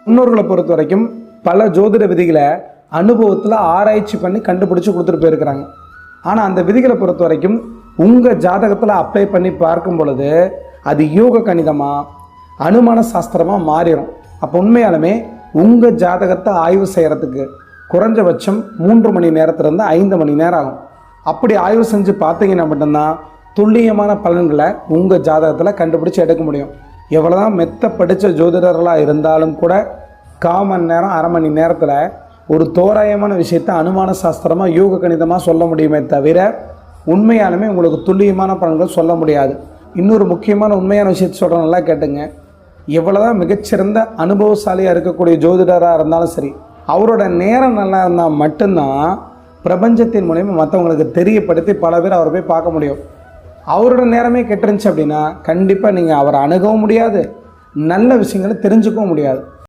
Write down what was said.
முன்னோர்களை பொறுத்த வரைக்கும் பல ஜோதிட விதிகளை அனுபவத்தில் ஆராய்ச்சி பண்ணி கண்டுபிடிச்சி கொடுத்துட்டு போயிருக்கிறாங்க. ஆனால் அந்த விதிகளை பொறுத்த வரைக்கும் உங்கள் ஜாதகத்தில் அப்ளை பண்ணி பார்க்கும் பொழுது அது யோக கணிதமாக அனுமான சாஸ்திரமாக மாறிடும். அப்போ உண்மையாலுமே உங்கள் ஜாதகத்தை ஆய்வு செய்கிறதுக்கு குறைஞ்சபட்சம் 3 மணி நேரத்திலிருந்து 5 மணி நேரம் ஆகும். அப்படி ஆய்வு செஞ்சு பார்த்தீங்கன்னா மட்டும்தான் துல்லியமான பலன்களை உங்கள் ஜாதகத்தில் கண்டுபிடிச்சி எடுக்க முடியும். எவ்வளோதான் மெத்த படித்த ஜோதிடர்களாக இருந்தாலும் கூட 1/4 மணி நேரம் 1/2 மணி நேரத்தில் ஒரு தோராயமான விஷயத்தை அனுமான சாஸ்திரமாக யோக கணிதமாக சொல்ல முடியுமே தவிர உண்மையாலுமே உங்களுக்கு துல்லியமான பலன்கள் சொல்ல முடியாது. இன்னொரு முக்கியமான உண்மையான விஷயத்தை சொல்கிற நல்லா கேட்டுங்க. எவ்வளோதான் மிகச்சிறந்த அனுபவசாலியாக இருக்கக்கூடிய ஜோதிடராக இருந்தாலும் சரி, அவரோட நேரம் நல்லா இருந்தால் மட்டும்தான் பிரபஞ்சத்தின் மூலயமா மற்றவங்களுக்கு தெரியப்படுத்தி பல பேர் அவரை போய் பார்க்க முடியும். அவரோட நேரமே கெட்டுருந்துச்சு அப்படின்னா கண்டிப்பாக நீங்கள் அவரை அணுகவும் முடியாது, நல்ல விஷயங்களை தெரிஞ்சுக்கவும் முடியாது.